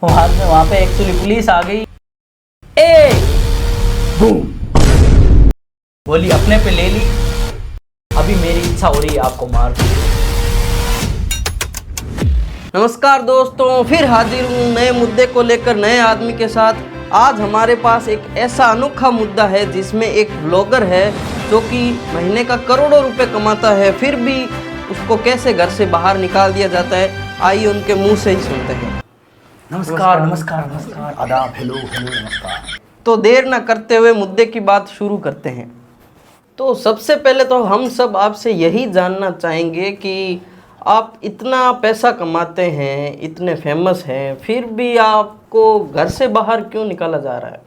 वहां पे actually police आ गई। ए बूम, गोली अपने पे ले ली। अभी मेरी इच्छा हो रही है आपको मार दूं। नमस्कार दोस्तों, फिर हाजिर हूँ नए मुद्दे को लेकर नए आदमी के साथ। आज हमारे पास एक ऐसा अनोखा मुद्दा है जिसमें एक ब्लॉगर है जो कि महीने का करोड़ों रुपए कमाता है, फिर भी उसको कैसे घर से बाहर निकाल दिया जाता है। आइए उनके मुंह से ही सुनते हैं। नमस्कार नमस्कार नमस्कार, आदाब, हेलो हेलो, नमस्कार। तो देर न करते हुए मुद्दे की बात शुरू करते हैं। तो सबसे पहले तो हम सब आपसे यही जानना चाहेंगे कि आप इतना पैसा कमाते हैं, इतने फेमस हैं, फिर भी आपको घर से बाहर क्यों निकाला जा रहा है?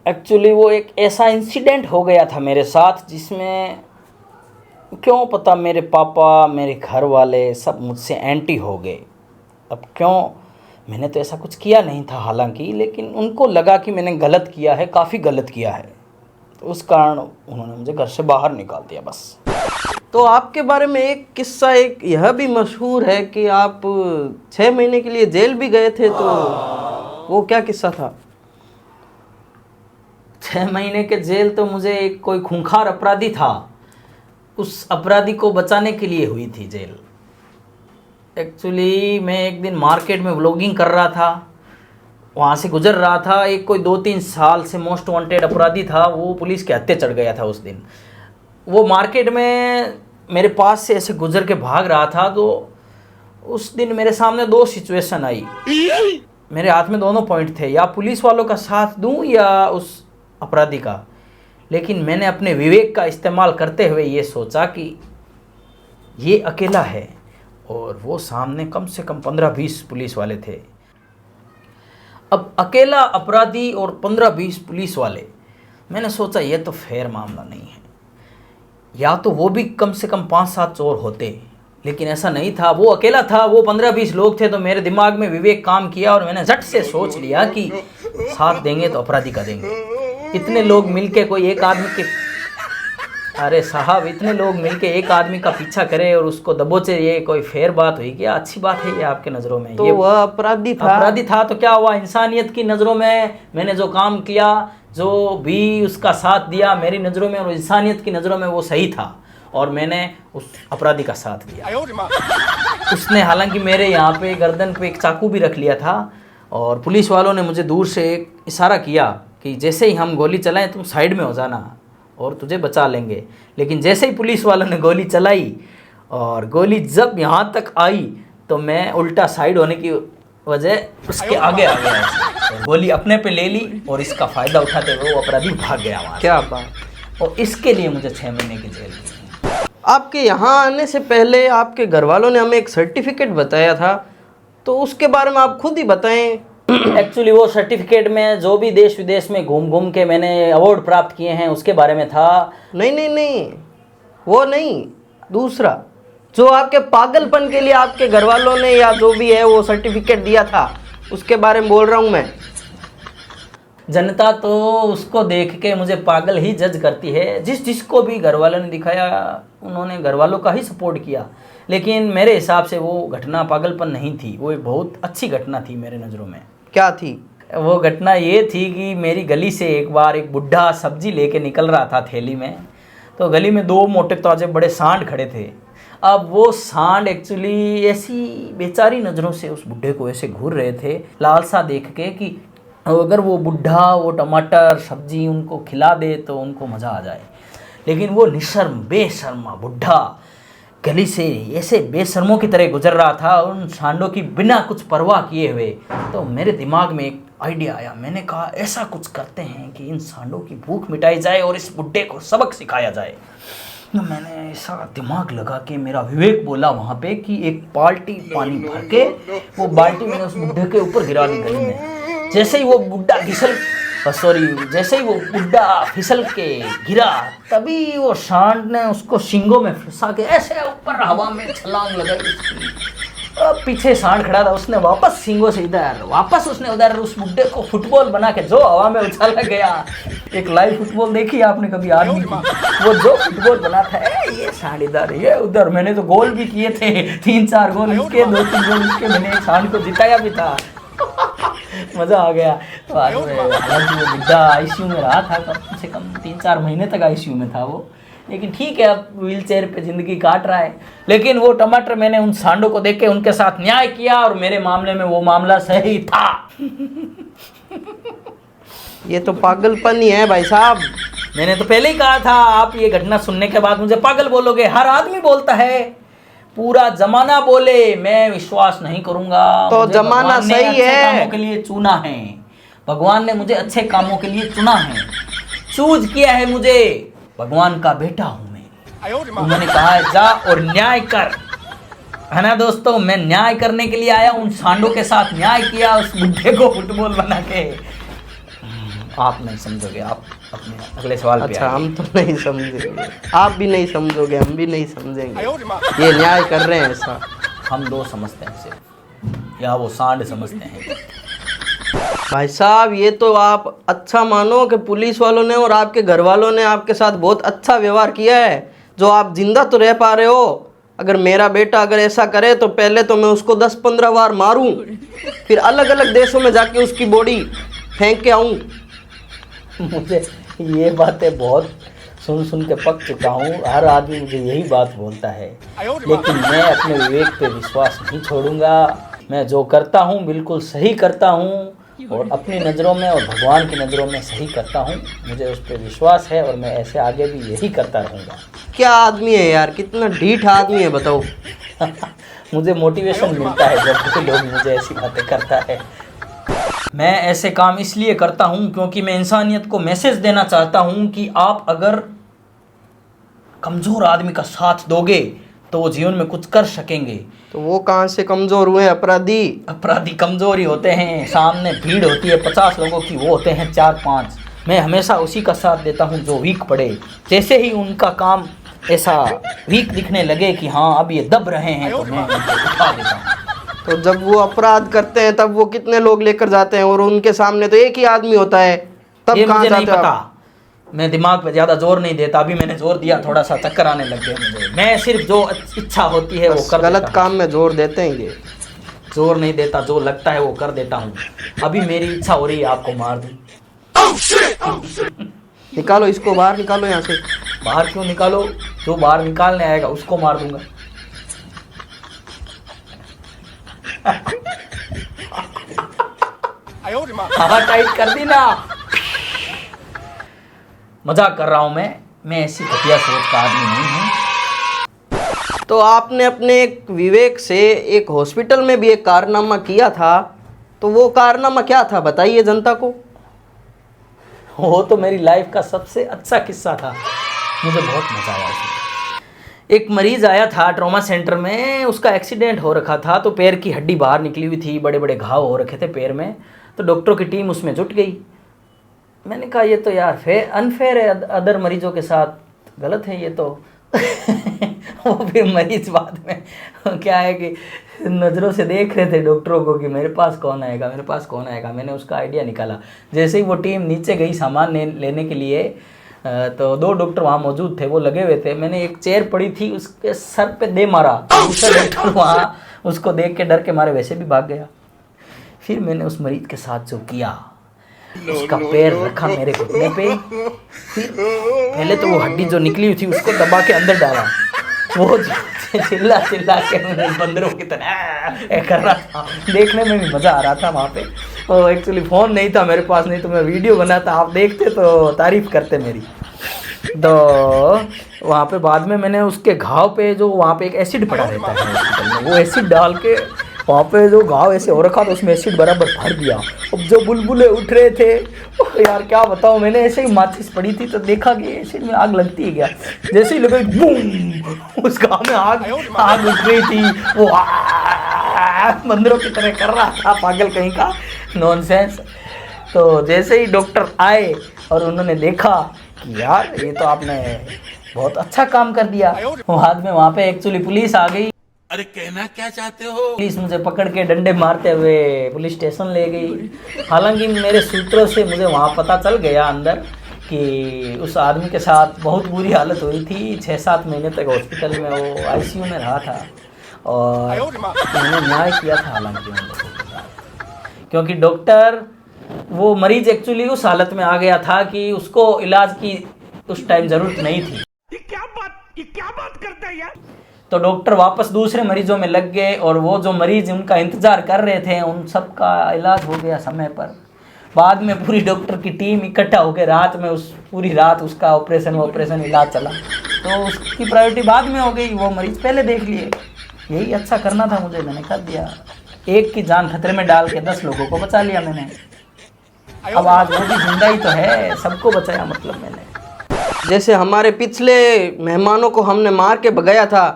एक्चुअली वो एक ऐसा इंसिडेंट हो गया था मेरे साथ जिसमें क्यों पता मेरे पापा, मेरे घर वाले सब मुझसे एंटी हो गए। अब क्यों, मैंने तो ऐसा कुछ किया नहीं था हालांकि, लेकिन उनको लगा कि मैंने गलत किया है, काफ़ी गलत किया है, तो उस कारण उन्होंने मुझे घर से बाहर निकाल दिया बस। तो आपके बारे में एक किस्सा एक यह भी मशहूर है कि आप 6 महीने के लिए जेल भी गए थे, तो वो क्या किस्सा था? 6 महीने के जेल तो मुझे एक कोई खूंखार अपराधी था, उस अपराधी को बचाने के लिए हुई थी जेल। एक्चुअली मैं एक दिन मार्केट में व्लॉगिंग कर रहा था, वहाँ से गुजर रहा था। एक कोई 2-3 साल से मोस्ट वांटेड अपराधी था, वो पुलिस के हत्थे चढ़ गया था उस दिन। वो मार्केट में मेरे पास से ऐसे गुजर के भाग रहा था, तो उस दिन मेरे सामने 2 सिचुएशन आई। मेरे हाथ में दोनों पॉइंट थे, या पुलिस वालों का साथ दूं या उस अपराधी का। लेकिन मैंने अपने विवेक का इस्तेमाल करते हुए ये सोचा कि ये अकेला है और वो सामने कम से कम 15-20 पुलिस वाले थे। अब अकेला अपराधी और 15-20 पुलिस वाले, मैंने सोचा ये तो फेयर मामला नहीं है। या तो वो भी कम से कम 5-7 चोर होते, लेकिन ऐसा नहीं था, वो अकेला था, वो 15-20 लोग थे। तो मेरे दिमाग में विवेक काम किया और मैंने झट से सोच लिया कि साथ देंगे तो अपराधी का देंगे। इतने लोग मिलके कोई एक आदमी के, अरे साहब, इतने लोग मिलके एक आदमी का पीछा करे और उसको दबोचे, ये कोई फेयर बात हुई क्या? अच्छी बात है ये आपके नज़रों में? तो ये वह अपराधी था तो क्या हुआ? इंसानियत की नज़रों में मैंने जो काम किया, जो भी उसका साथ दिया, मेरी नज़रों में और इंसानियत की नज़रों में वो सही था, और मैंने उस अपराधी का साथ दिया। उसने हालांकि मेरे यहाँ पे गर्दन पे एक चाकू भी रख लिया था, और पुलिस वालों ने मुझे दूर से एक इशारा किया कि जैसे ही हम गोली चलाएं तुम साइड में हो जाना और तुझे बचा लेंगे। लेकिन जैसे ही पुलिस वालों ने गोली चलाई और गोली जब यहाँ तक आई, तो मैं उल्टा साइड होने की वजह उसके आगे आ गया और गोली अपने पे ले ली, और इसका फ़ायदा उठाते हुए वो अपराधी भाग गया वहाँ। क्या बात! और इसके लिए मुझे 6 महीने की जेल दी। आपके यहाँ आने से पहले आपके घर वालों ने हमें एक सर्टिफिकेट बताया था, तो उसके बारे में आप खुद ही बताएं। एक्चुअली वो सर्टिफिकेट में जो भी देश विदेश में घूम घूम के मैंने अवार्ड प्राप्त किए हैं उसके बारे में था। नहीं, वो नहीं, दूसरा जो आपके पागलपन के लिए आपके घर वालों ने या जो भी है वो सर्टिफिकेट दिया था, उसके बारे में बोल रहा हूँ मैं। जनता तो उसको देख के मुझे पागल ही जज करती है। जिसको भी घर वालों ने दिखाया, उन्होंने घर वालों का ही सपोर्ट किया। लेकिन मेरे हिसाब से वो घटना पागलपन नहीं थी, वो एक बहुत अच्छी घटना थी मेरे नज़रों में। क्या थी वो घटना? ये थी कि मेरी गली से एक बार एक बुढ़ा सब्जी लेके निकल रहा था थैली में, तो गली में 2 मोटे ताजे बड़े सांड खड़े थे। अब वो सांड एक्चुअली ऐसी बेचारी नज़रों से उस बुढ़े को ऐसे घूर रहे थे, लालसा देख के कि अगर वो बुढ़ा वो टमाटर सब्जी उनको खिला दे तो उनको मज़ा आ जाए। लेकिन वो निशर्म बेशर्मा बुढ़ा गली से ऐसे बेशर्मों की तरह गुजर रहा था, उन सांडों की बिना कुछ परवाह किए हुए। तो मेरे दिमाग में एक आइडिया आया, मैंने कहा ऐसा कुछ करते हैं कि इन सांडों की भूख मिटाई जाए और इस बुढ़े को सबक सिखाया जाए। तो मैंने ऐसा दिमाग लगा के, मेरा विवेक बोला वहाँ पे कि एक बाल्टी पानी भर के वो बाल्टी मैंने उस बुढ़े के ऊपर गिरा दी गली में। जैसे ही वो बुढ़ा जैसे ही वो बुढ़ा फिसल के गिरा, तभी वो सांड ने उसको सींगों में फंसा के ऐसे ऊपर हवा में छलांग लगाई अब पीछे सांड खड़ा था, उसने वापस सींगों से इधर वापस उसने उधर उस बुड्ढे को फुटबॉल बना के जो हवा में उछाला गया। एक लाइव फुटबॉल देखी आपने कभी आदमी की? वो जो फुटबॉल बना था, ये सांड इधर ये उधर। मैंने तो गोल भी किए थे, 3-4 गोल इसके, 2-3 गोल इसके। मैंने एक सांड को जिताया भी था। मजा आ गया। हालांकि वो बुड्ढा आईसीयू में रहा था, कम से कम 3-4 महीने तक आईसीयू में था वो, लेकिन ठीक है, अब व्हील चेयर पे जिंदगी काट रहा है। लेकिन वो टमाटर, मैंने उन सांडों को देख के उनके साथ न्याय किया और मेरे मामले में वो मामला सही था। ये तो पागलपन ही है भाई साहब। मैंने तो पहले ही कहा था, आप ये घटना सुनने के बाद मुझे पागल बोलोगे। हर आदमी बोलता है, पूरा जमाना बोले, मैं विश्वास नहीं करूंगा। तो मुझे जमाना भगवान ने सही अच्छे है। कामों के लिए चुना है। भगवान ने मुझे अच्छे कामों के लिए चुना है, चूज किया है मुझे। भगवान का बेटा हूं मैं। उन्होंने कहा है जा और न्याय कर, है ना दोस्तों। मैं न्याय करने के लिए आया, उन सांडों के साथ न्याय किया, उस बुड्ढे को फुटबॉल बना के। आप नहीं समझोगे, आप अपने अगले सवाल पे अच्छा, आइए। हम तो नहीं समझेंगे, आप भी नहीं समझोगे, हम भी नहीं समझेंगे। ये न्याय कर रहे हैं ऐसा। हम दो समझते हैं सिर्फ, या वो सांड समझते हैं। भाई साहब, ये तो आप अच्छा मानो कि पुलिस वालों ने और आपके घर वालों ने आपके साथ बहुत अच्छा व्यवहार किया है, जो आप जिंदा तो रह पा रहे हो। अगर मेरा बेटा अगर ऐसा करे तो पहले तो मैं उसको 10-15 बार मारूं, फिर अलग अलग देशों में जाके उसकी बॉडी फेंक के आऊं। मुझे ये बातें बहुत सुन सुन के पक चुका हूँ। हर आदमी मुझे यही बात बोलता है, लेकिन मैं अपने विवेक पे विश्वास नहीं छोड़ूंगा। मैं जो करता हूँ बिल्कुल सही करता हूँ, और अपनी नज़रों में और भगवान की नज़रों में सही करता हूँ। मुझे उस पर विश्वास है और मैं ऐसे आगे भी यही करता रहूँगा। क्या आदमी है यार, कितना ढीठ आदमी है बताओ। मुझे मोटिवेशन मिलता है जब कोई लोग मुझे ऐसी बातें करता है। मैं ऐसे काम इसलिए करता हूँ क्योंकि मैं इंसानियत को मैसेज देना चाहता हूँ कि आप अगर कमज़ोर आदमी का साथ दोगे तो वो जीवन में कुछ कर सकेंगे। तो वो कहाँ से कमज़ोर हुए अपराधी? अपराधी कमज़ोर ही होते हैं। सामने भीड़ होती है 50 लोगों की, वो होते हैं 4-5। मैं हमेशा उसी का साथ देता हूँ जो वीक पड़े। जैसे ही उनका काम ऐसा वीक दिखने लगे कि हाँ अब ये दब रहे हैं, तो मैं उनको उठा देता हूँ। तो जब वो अपराध करते हैं तब वो कितने लोग लेकर जाते हैं, और उनके सामने तो एक ही आदमी होता है, तब ये कहाँ मुझे नहीं जाते हो पता। आप? मैं दिमाग पे ज़्यादा जोर नहीं देता। अभी मैंने जोर दिया, थोड़ा सा चक्कर आने लग गए मुझे। मैं सिर्फ जो इच्छा होती है वो बस कर गलत देता हूँ। काम में जोर देते हैं ये। जोर नहीं देता, जो लगता है वो कर देता हूँ। अभी मेरी इच्छा हो रही है आपको मार दूँ। निकालो इसको बाहर, निकालो यहाँ से। बाहर क्यों निकालो? जो बाहर निकालने आएगा उसको मार दूंगा। हवा टाइट कर दी ना। मजाक कर रहा हूं मैं ऐसी घटिया सोच का आदमी नहीं हूं। तो आपने अपने एक विवेक से एक हॉस्पिटल में भी एक कारनामा किया था, तो वो कारनामा क्या था बताइए जनता को। वो तो मेरी लाइफ का सबसे अच्छा किस्सा था। मुझे बहुत मजा आया उसमें। एक मरीज आया था ट्रॉमा सेंटर में, उसका एक्सीडेंट हो रखा था, तो पैर की हड्डी बाहर निकली हुई थी, बड़े बड़े घाव हो रखे थे पैर में। तो डॉक्टरों की टीम उसमें जुट गई। मैंने कहा ये तो यार अनफेयर है, अदर मरीजों के साथ गलत है ये तो। वो फिर मरीज बाद में क्या है कि नज़रों से देख रहे थे डॉक्टरों को कि मेरे पास कौन आएगा, मेरे पास कौन आएगा। मैंने उसका आइडिया निकाला। जैसे ही वो टीम नीचे गई सामान लेने के लिए, तो 2 डॉक्टर वहाँ मौजूद थे, वो लगे हुए थे। मैंने एक चेयर पड़ी थी, उसके सर पे दे मारा। दूसरा डॉक्टर वहाँ उसको देख के डर के मारे वैसे भी भाग गया। फिर मैंने उस मरीज के साथ जो किया, उसका पैर रखा मेरे घुटने पे। फिर पहले तो वो हड्डी जो निकली हुई थी उसको दबा के अंदर डाला। वो चिल्ला चिल्ला के बंदरों की तरह कर रहा था। देखने में भी मज़ा आ रहा था वहाँ पे। और एक्चुअली फ़ोन नहीं था मेरे पास, नहीं तो मैं वीडियो बनाता, आप देखते तो तारीफ़ करते मेरी। तो वहाँ पे बाद में मैंने उसके घाव पे, जो वहाँ पे एक एसिड पड़ा रहता है हॉस्पिटल में, वो एसिड डाल के वहाँ पे जो घाव ऐसे हो रखा था उसमें एसिड बराबर भर दिया। अब जो बुलबुले उठ रहे थे, यार क्या बताऊँ, मैंने ऐसे ही माचिस पड़ी थी तो देखा कि एसिड में आग लगती है क्या। जैसे ही लगा बूम, उस घाव में आग उठ रही थी। वो बंदरों की तरह कर रहा था, पागल कहीं का, नॉनसेंस। तो जैसे ही डॉक्टर आए और उन्होंने देखा कि यार ये तो आपने बहुत अच्छा काम कर दिया, बाद में वहाँ पे एक्चुअली पुलिस आ गई। अरे कहना क्या चाहते हो? पुलिस मुझे पकड़ के डंडे मारते हुए पुलिस स्टेशन ले गई। हालांकि मेरे सूत्रों से मुझे वहाँ पता चल गया अंदर कि उस आदमी के साथ बहुत बुरी हालत हुई थी। 6-7 महीने तक हॉस्पिटल में वो आईसीयू में रहा था और मैंने न्याय किया था हालांकि उन लोगों के साथ, क्योंकि डॉक्टर वो मरीज एक्चुअली उस हालत में आ गया था कि उसको इलाज की उस टाइम ज़रूरत नहीं थी। ये क्या बात करता है यार? तो डॉक्टर वापस दूसरे मरीजों में लग गए और वो जो मरीज उनका इंतज़ार कर रहे थे उन सब का इलाज हो गया समय पर। बाद में पूरी डॉक्टर की टीम इकट्ठा होकर रात में उस पूरी रात उसका ऑपरेशन इलाज चला। तो उसकी प्रायोरिटी बाद में हो गई, वो मरीज पहले देख लिए। यही अच्छा करना था मुझे, मैंने कर दिया। एक की जान खतरे में डाल के 10 लोगों को बचा लिया मैंने। अब आज वो भी जिंदा ही तो है, सबको बचाया मतलब मैंने। जैसे हमारे पिछले मेहमानों को हमने मार के भगाया था,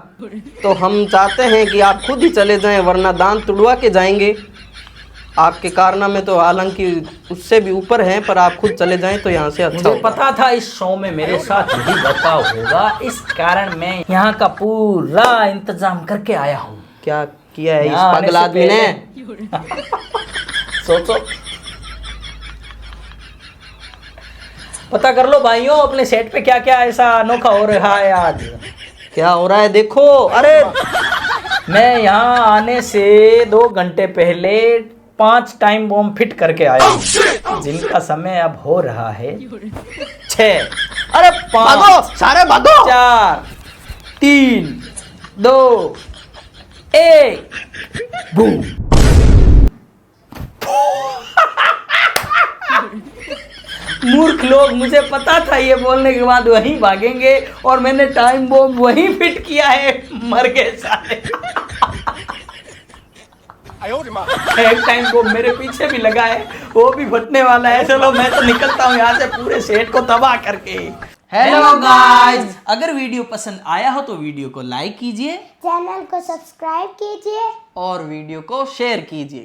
तो हम चाहते हैं कि आप खुद ही चले जाएं, वरना दांत तुड़वा के जाएंगे। आपके कारनामे तो हालांकि उससे भी ऊपर हैं, पर आप खुद चले जाएं तो यहाँ से अच्छा मुझे होगा। पता था इस शो में मेरे साथ यही बर्ताव होगा, इस कारण मैं यहाँ का पूरा इंतजाम करके आया हूँ। क्या किया है इस यहाँ आने पागल से आदमी ने? सोचो, पता कर लो भाइयों अपने सेट पे क्या क्या ऐसा अनोखा हो रहा है आज। क्या हो रहा है देखो। अरे मैं यहाँ आने से 2 घंटे पहले 5 टाइम बॉम्ब फिट करके आया हूँ, जिनका समय अब हो रहा है 6। अरे 5, भागो सारे भागो। 4, 3, 2, 1 बूम। मूर्ख लोग, मुझे पता था ये बोलने के बाद वहीं भागेंगे और मैंने टाइम बॉम्ब वहीं फिट किया है। मर गए सारे। एक टाइम बॉम्ब मेरे पीछे भी लगा है, वो भी फटने वाला है। चलो मैं तो निकलता हूँ यहाँ से पूरे सेट को तबाह करके। हेलो गाइस, अगर वीडियो पसंद आया हो तो वीडियो को लाइक कीजिए, चैनल को सब्सक्राइब कीजिए और वीडियो को शेयर कीजिए।